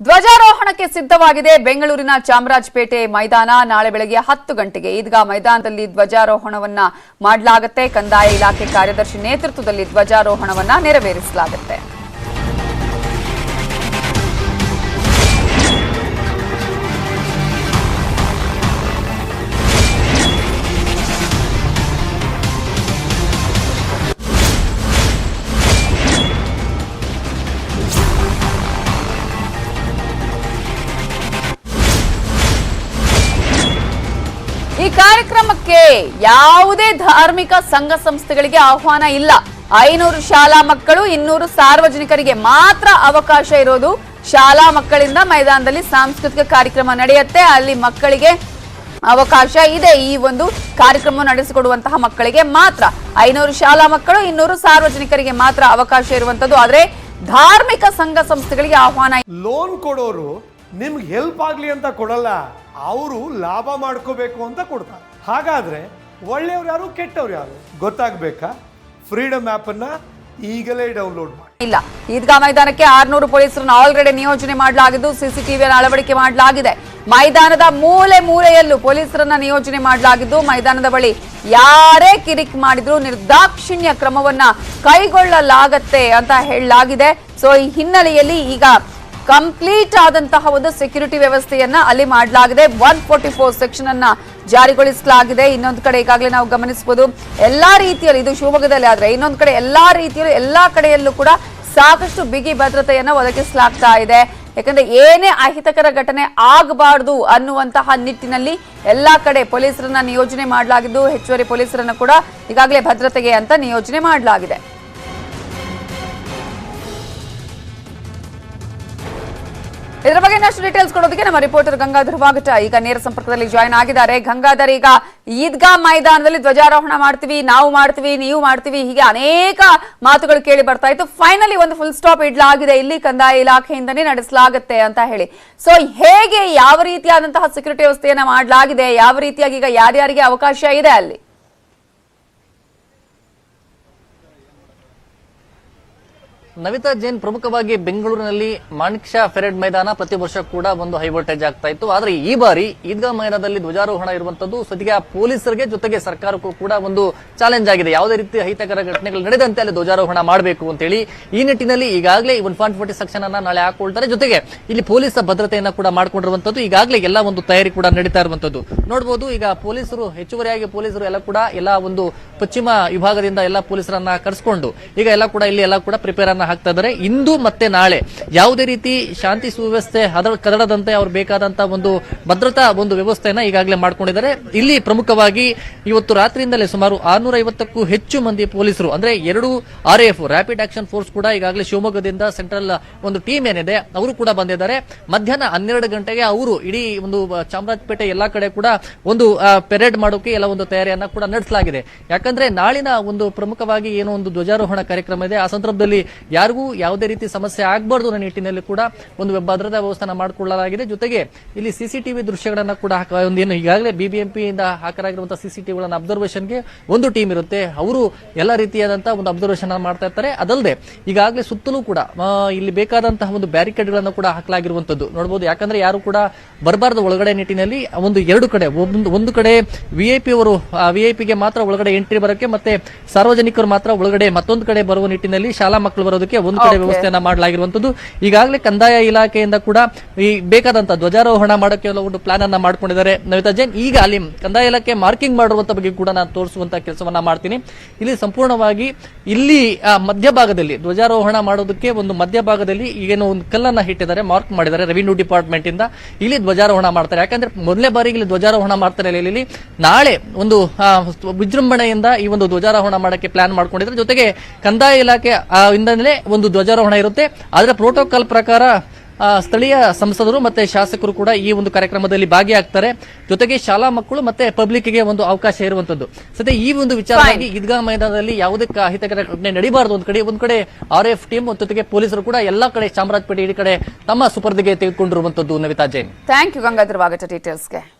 ಧ್ವಜಾರೋಹಣಕ್ಕೆ ಸಿದ್ಧವಾಗಿದೆ ಬೆಂಗಳೂರಿನ ಚಾಮರಾಜಪೇಟೆ ಮೈದಾನ. ನಾಳೆ ಬೆಳಗ್ಗೆ 10 ಗಂಟೆಗೆ ಈದ್ಗಾ ಮೈದಾನದಲ್ಲಿ ಧ್ವಜಾರೋಹಣವನ್ನ ಮಾಡಲಾಗುತ್ತೆ. ಕಂದಾಯ ಇಲಾಖೆ ಕಾರ್ಯದರ್ಶಿ ನೇತೃತ್ವದಲ್ಲಿ ಧ್ವಜಾರೋಹಣವನ್ನ ನೆರವೇರಿಸಲಾಗುತ್ತೆ. ಈ ಕಾರ್ಯಕ್ರಮಕ್ಕೆ ಯಾವುದೇ ಧಾರ್ಮಿಕ ಸಂಘ ಸಂಸ್ಥೆಗಳಿಗೆ ಆಹ್ವಾನ ಇಲ್ಲ. 500 ಶಾಲಾ ಮಕ್ಕಳು 200 ಸಾರ್ವಜನಿಕರಿಗೆ ಮಾತ್ರ ಅವಕಾಶ ಇರೋದು. ಶಾಲಾ ಮಕ್ಕಳಿಂದ ಮೈದಾನದಲ್ಲಿ ಸಾಂಸ್ಕೃತಿಕ ಕಾರ್ಯಕ್ರಮ ನಡೆಯುತ್ತೆ. ಅಲ್ಲಿ ಮಕ್ಕಳಿಗೆ ಅವಕಾಶ ಇದೆ. ಈ ಒಂದು ಕಾರ್ಯಕ್ರಮ ನಡೆಸಿಕೊಡುವಂತಹ ಮಕ್ಕಳಿಗೆ ಮಾತ್ರ 500 ಶಾಲಾ ಮಕ್ಕಳು 200 ಸಾರ್ವಜನಿಕರಿಗೆ ಮಾತ್ರ ಅವಕಾಶ ಇರುವಂತದ್ದು. ಆದ್ರೆ ಧಾರ್ಮಿಕ ಸಂಘ ಸಂಸ್ಥೆಗಳಿಗೆ ಆಹ್ವಾನ. ಲೋನ್ ಕೊಡೋರು ನಿಮ್ಗೆ ಹೆಲ್ಪ್ ಆಗ್ಲಿ ಅಂತ ಕೊಡಲ್ಲ, ಅವರು ಲಾಭ ಮಾಡ್ಕೋಬೇಕು ಅಂತ ಕೊಡ್ತಾರೆ. ಹಾಗಾದ್ರೆ ಒಳ್ಳೆಯವ್ರು ಯಾರು ಕೆಟ್ಟವ್ರು ಯಾರು ಗೊತ್ತಾಗ್ಬೇಕಾ? ಫ್ರೀಡಮ್ ಆಪ್ ಅನ್ನ ಈಗಲೇ ಡೌನ್ಲೋಡ್ ಮಾಡಿ. ಇಲ್ಲ, ಈದ್ಗಾ ಮೈದಾನಕ್ಕೆ 600 ಪೊಲೀಸರನ್ನು ಆಲ್ರೆಡಿ ನಿಯೋಜನೆ ಮಾಡಲಾಗಿದ್ದು ಸಿಸಿಟಿವಿಯನ್ನು ಅಳವಡಿಕೆ ಮಾಡಲಾಗಿದೆ. ಮೈದಾನದ ಮೂಲೆ ಮೂಲೆಯಲ್ಲೂ ಪೊಲೀಸರನ್ನ ನಿಯೋಜನೆ ಮಾಡಲಾಗಿದ್ದು ಮೈದಾನದ ಬಳಿ ಯಾರೇ ಕಿರಿಕ್ ಮಾಡಿದ್ರು ನಿರ್ದಾಕ್ಷಿಣ್ಯ ಕ್ರಮವನ್ನ ಕೈಗೊಳ್ಳಲಾಗತ್ತೆ ಅಂತ ಹೇಳಲಾಗಿದೆ. ಸೊ ಈ ಹಿನ್ನೆಲೆಯಲ್ಲಿ ಈಗ ಕಂಪ್ಲೀಟ್ ಆದಂತಹ ಒಂದು ಸೆಕ್ಯೂರಿಟಿ ವ್ಯವಸ್ಥೆಯನ್ನ ಅಲ್ಲಿ ಮಾಡಲಾಗಿದೆ. 144 ಸೆಕ್ಷನ್ ಅನ್ನ ಜಾರಿಗೊಳಿಸಲಾಗಿದೆ. ಇನ್ನೊಂದು ಕಡೆ ಈಗಾಗಲೇ ನಾವು ಗಮನಿಸಬಹುದು ಎಲ್ಲಾ ರೀತಿಯಲ್ಲಿ, ಇದು ಶಿವಮೊಗ್ಗದಲ್ಲಿ ಆದ್ರೆ ಇನ್ನೊಂದು ಕಡೆ ಎಲ್ಲಾ ರೀತಿಯಲ್ಲೂ ಎಲ್ಲಾ ಕಡೆಯಲ್ಲೂ ಕೂಡ ಸಾಕಷ್ಟು ಬಿಗಿ ಭದ್ರತೆಯನ್ನ ಒದಗಿಸಲಾಗ್ತಾ ಇದೆ. ಯಾಕಂದ್ರೆ ಏನೇ ಅಹಿತಕರ ಘಟನೆ ಆಗಬಾರದು ಅನ್ನುವಂತಹ ನಿಟ್ಟಿನಲ್ಲಿ ಎಲ್ಲಾ ಕಡೆ ಪೊಲೀಸರನ್ನ ನಿಯೋಜನೆ ಮಾಡಲಾಗಿದ್ದು ಹೆಚ್ಚುವರಿ ಪೊಲೀಸರನ್ನ ಕೂಡ ಈಗಾಗಲೇ ಭದ್ರತೆಗೆ ಅಂತ ನಿಯೋಜನೆ ಮಾಡಲಾಗಿದೆ. ಇದರ ಬಗ್ಗೆ ಇನ್ನಷ್ಟು ಡೀಟೇಲ್ಸ್ ಕೊಡೋದಕ್ಕೆ ನಮ್ಮ ರಿಪೋರ್ಟರ್ ಗಂಗಾಧರ್ ವಾಗಟ ಈಗ ನೇರ ಸಂಪರ್ಕದಲ್ಲಿ ಜಾಯಿನ್ ಆಗಿದ್ದಾರೆ. ಗಂಗಾಧರ್, ಈಗ ಈದ್ಗಾ ಮೈದಾನದಲ್ಲಿ ಧ್ವಜಾರೋಹಣ ಮಾಡ್ತೀವಿ, ನಾವು ಮಾಡ್ತೀವಿ, ನೀವು ಮಾಡ್ತೀವಿ, ಹೀಗೆ ಅನೇಕ ಮಾತುಗಳು ಕೇಳಿ ಬರ್ತಾ ಇತ್ತು. ಫೈನಲಿ ಒಂದು ಫುಲ್ ಸ್ಟಾಪ್ ಇಡಲಾಗಿದೆ. ಇಲ್ಲಿ ಕಂದಾಯ ಇಲಾಖೆಯಿಂದನೇ ನಡೆಸಲಾಗುತ್ತೆ ಅಂತ ಹೇಳಿ. ಸೊ ಹೇಗೆ, ಯಾವ ರೀತಿಯಾದಂತಹ ಸೆಕ್ಯೂರಿಟಿ ವ್ಯವಸ್ಥೆಯನ್ನ ಮಾಡಲಾಗಿದೆ, ಯಾವ ರೀತಿಯಾಗಿ ಈಗ ಯಾರ್ಯಾರಿಗೆ ಅವಕಾಶ ಇದೆ ಅಲ್ಲಿ? ನವಿತಾ ಜೈನ್, ಪ್ರಮುಖವಾಗಿ ಬೆಂಗಳೂರಿನಲ್ಲಿ ಮಾಣಿಕ್ ಷಾ ಪೆರೇಡ್ ಮೈದಾನ ಪ್ರತಿ ವರ್ಷ ಕೂಡ ಒಂದು ಹೈ ವೋಲ್ಟೇಜ್ ಆಗ್ತಾ ಇತ್ತು. ಆದ್ರೆ ಈ ಬಾರಿ ಈದ್ಗಾ ಮೈದಾನದಲ್ಲಿ ಧ್ವಜಾರೋಹಣ ಇರುವಂತದ್ದು ಸದ್ಯ ಪೊಲೀಸರಿಗೆ ಜೊತೆಗೆ ಸರ್ಕಾರಕ್ಕೂ ಕೂಡ ಒಂದು ಚಾಲೆಂಜ್ ಆಗಿದೆ. ಯಾವುದೇ ರೀತಿ ಅಹಿತಕರ ಘಟನೆಗಳು ನಡೆದಂತೆ ಅಲ್ಲಿ ಧ್ವಜಾರೋಹಣ ಮಾಡಬೇಕು ಅಂತ ಹೇಳಿ ಈ ನಿಟ್ಟಿನಲ್ಲಿ ಈಗಾಗಲೇ 140 ಸೆಕ್ಷನ್ ಅನ್ನ ನಾಳೆ ಹಾಕೊಳ್ತಾರೆ. ಜೊತೆಗೆ ಇಲ್ಲಿ ಪೊಲೀಸ್ ಭದ್ರತೆಯನ್ನ ಕೂಡ ಮಾಡ್ಕೊಂಡಿರುವಂತದ್ದು. ಈಗಾಗಲೇ ಎಲ್ಲ ಒಂದು ತಯಾರಿ ಕೂಡ ನಡೀತಾ ಇರುವಂತದ್ದು ನೋಡಬಹುದು. ಈಗ ಪೊಲೀಸರು ಹೆಚ್ಚುವರಿಯಾಗಿ ಪೊಲೀಸರು ಎಲ್ಲ ಕೂಡ ಎಲ್ಲ ಒಂದು ಪಶ್ಚಿಮ ವಿಭಾಗದಿಂದ ಎಲ್ಲ ಪೊಲೀಸರನ್ನ ಕರೆಸಿಕೊಂಡು ಈಗ ಎಲ್ಲ ಕೂಡ ಇಲ್ಲಿ ಎಲ್ಲ ಕೂಡ ಪ್ರಿಪೇರ್ ಅನ್ನ ಹಾಕ್ತಾ ಇದ್ದಾರೆ. ಇಂದು ಮತ್ತೆ ನಾಳೆ ಯಾವುದೇ ರೀತಿ ಶಾಂತಿ ಸುವ್ಯವಸ್ಥೆ ಕದಡದಂತೆ ಅವ್ರು ಬೇಕಾದಂತಹ ಒಂದು ಭದ್ರತಾ ಒಂದು ವ್ಯವಸ್ಥೆಯನ್ನ ಈಗಾಗಲೇ ಮಾಡ್ಕೊಂಡಿದ್ದಾರೆ. ಇಲ್ಲಿ ಪ್ರಮುಖವಾಗಿ ಇವತ್ತು ರಾತ್ರಿಯಿಂದಲೇ ಸುಮಾರು 650ಕ್ಕೂ ಹೆಚ್ಚು ಮಂದಿ ಪೊಲೀಸರು, ಅಂದ್ರೆ 2 RAF ರ್ಯಾಪಿಡ್ ಆಕ್ಷನ್ ಫೋರ್ಸ್ ಕೂಡ ಈಗಾಗಲೇ ಶಿವಮೊಗ್ಗದಿಂದ ಸೆಂಟ್ರಲ್ ಒಂದು ಟೀಮ್ ಏನಿದೆ ಅವರು ಕೂಡ ಬಂದಿದ್ದಾರೆ. ಮಧ್ಯಾಹ್ನ 12 ಗಂಟೆಗೆ ಅವರು ಇಡೀ ಒಂದು ಚಾಮರಾಜಪೇಟೆ ಎಲ್ಲಾ ಕಡೆ ಕೂಡ ಒಂದು ಪೆರೇಡ್ ಮಾಡೋಕೆ ಎಲ್ಲ ಒಂದು ತಯಾರಿಯನ್ನ ಕೂಡ ನಡೆಸಲಾಗಿದೆ. ಯಾಕಂದ್ರೆ ನಾಳಿನ ಒಂದು ಪ್ರಮುಖವಾಗಿ ಏನೋ ಒಂದು ಧ್ವಜಾರೋಹಣ ಕಾರ್ಯಕ್ರಮ ಇದೆ. ಆ ಸಂದರ್ಭದಲ್ಲಿ ಯಾರಿಗೂ ಯಾವುದೇ ರೀತಿ ಸಮಸ್ಯೆ ಆಗಬಾರ್ದು ಅನ್ನೋ ನಿಟ್ಟಿನಲ್ಲಿ ಕೂಡ ಒಂದು ಭದ್ರತಾ ವ್ಯವಸ್ಥೆ ಮಾಡಿಕೊಳ್ಳಲಾಗಿದೆ. ಜೊತೆಗೆ ಇಲ್ಲಿ ಸಿಸಿಟಿವಿ ದೃಶ್ಯಗಳನ್ನ ಕೂಡ ಒಂದೇನು ಈಗಾಗಲೇ ಬಿಬಿಎಂಪಿ ಇಂದ ಹಾಕಲಾಗಿರುವಂತಹ ಸಿಸಿಟಿವಿಗಳನ್ನ ಅಬ್ಸರ್ವೇಷನ್ಗೆ ಒಂದು ಟೀಮ್ ಇರುತ್ತೆ. ಅವರು ಎಲ್ಲ ರೀತಿಯಾದಂತಹ ಒಂದು ಅಬ್ಸರ್ವೇಷನ್ ಮಾಡ್ತಾ ಇರ್ತಾರೆ. ಅದಲ್ಲದೆ ಈಗಾಗಲೇ ಸುತ್ತಲೂ ಕೂಡ ಇಲ್ಲಿ ಬೇಕಾದಂತಹ ಒಂದು ಬ್ಯಾರಿಕೇಡ್ ಗಳನ್ನು ಕೂಡ ಹಾಕಲಾಗಿರುವಂತದ್ದು ನೋಡಬಹುದು. ಯಾಕಂದ್ರೆ ಯಾರು ಕೂಡ ಬರಬಾರದು ಒಳಗಡೆ ನಿಟ್ಟಿನಲ್ಲಿ ಒಂದು 2 ಕಡೆ, ಒಂದು ಕಡೆ ವಿಐಪಿ ಅವರು ವಿಐಪಿಗೆ ಮಾತ್ರ ಒಳಗಡೆ ಎಂಟ್ರಿ ಬರೋಕೆ, ಮತ್ತೆ ಸಾರ್ವಜನಿಕರು ಮಾತ್ರ ಒಳಗಡೆ ಮತ್ತೊಂದು ಕಡೆ ಬರುವ ನಿಟ್ಟಿನಲ್ಲಿ ಶಾಲಾ ಮಕ್ಕಳು ಬರೋದಕ್ಕೆ ಒಂದು ಕಡೆ ವ್ಯವಸ್ಥೆಯನ್ನ ಮಾಡಲಾಗಿರುವಂತದ್ದು. ಈಗಾಗಲೇ ಕಂದಾಯ ಇಲಾಖೆಯಿಂದ ಕೂಡ ಈ ಬೇಕಾದಂತ ಧ್ವಜಾರೋಹಣ ಮಾಡೋಕೆ ಒಂದು ಪ್ಲಾನ್ ಅನ್ನ ಮಾಡ್ಕೊಂಡಿದ್ದಾರೆ ನವಿತಾ ಜೈನ್. ಈಗ ಅಲ್ಲಿ ಕಂದಾಯ ಇಲಾಖೆ ಮಾರ್ಕಿಂಗ್ ಮಾಡಿರುವಂತ ಬಗ್ಗೆ ಕೂಡ ನಾನು ತೋರಿಸುವಂತ ಕೆಲಸವನ್ನ ಮಾಡ್ತೀನಿ. ಇಲ್ಲಿ ಸಂಪೂರ್ಣವಾಗಿ ಇಲ್ಲಿ ಮಧ್ಯಭಾಗದಲ್ಲಿ ಧ್ವಜಾರೋಹಣ ಮಾಡೋದಕ್ಕೆ ಒಂದು ಮಧ್ಯಭಾಗದಲ್ಲಿ ಈಗೇನೋ ಒಂದು ಕಲ್ಲನ್ನ ಇಟ್ಟಿದ್ದಾರೆ, ಮಾರ್ಕ್ ಮಾಡಿದ್ದಾರೆ ರೆವಿನ್ಯೂ ಡಿಪಾರ್ಟ್ಮೆಂಟ್ ಇಂದ. ಇಲ್ಲಿ ಧ್ವಜಾರೋಹಣ ಮಾಡ್ತಾರೆ. ಯಾಕಂದ್ರೆ ಮೊದಲನೇ ಬಾರಿಗೆ ಇಲ್ಲಿ ಧ್ವಜಾರೋಹಣ ಮಾಡ್ತಾರೆ. ಇಲ್ಲಿ ನಾಳೆ ಒಂದು ವಿಜೃಂಭಣೆಯಿಂದ ಈ ಒಂದು ಧ್ವಜಾರೋಹಣ ಮಾಡಕ್ಕೆ ಪ್ಲಾನ್ ಮಾಡ್ಕೊಂಡಿದ್ದಾರೆ. ಜೊತೆಗೆ ಕಂದಾಯ ಇಲಾಖೆ ಇಂದಲೇ ಒಂದು ಧ್ವಜಾರೋಹಣ ಇರುತ್ತೆ. ಆದ್ರೆ ಪ್ರೋಟೋಕಾಲ್ ಪ್ರಕಾರ ಸ್ಥಳೀಯ ಸಂಸದರು ಮತ್ತೆ ಶಾಸಕರು ಕೂಡ ಈ ಒಂದು ಕಾರ್ಯಕ್ರಮದಲ್ಲಿ ಭಾಗಿಯಾಗ್ತಾರೆ. ಜೊತೆಗೆ ಶಾಲಾ ಮಕ್ಕಳು ಮತ್ತೆ ಪಬ್ಲಿಕ್ಗೆ ಒಂದು ಅವಕಾಶ ಇರುವಂತದ್ದು. ಸದ್ಯ ಈ ಒಂದು ವಿಚಾರವಾಗಿ ಈದ್ಗಾ ಮೈದಾನದಲ್ಲಿ ಯಾವುದೇ ಅಹಿತಕರ ಘಟನೆ ನಡೀಬಾರದು. ಒಂದು ಕಡೆ RAF ಟೀಮ್ ಜೊತೆಗೆ ಪೊಲೀಸರು ಕೂಡ ಎಲ್ಲಾ ಕಡೆ ಚಾಮರಾಜಪೇಟೆ ಈ ಕಡೆ ತಮ್ಮ ಸುಪರ್ದಿಗೆ ತೆಗೆದುಕೊಂಡಿರುವಂತದ್ದು. ನವಿತಾ ಜೈನ್, ಥ್ಯಾಂಕ್ ಯು ಗಂಗಾಧರ್ ವಾಗಟ ಡೀಟೇಲ್ಸ್ಗೆ.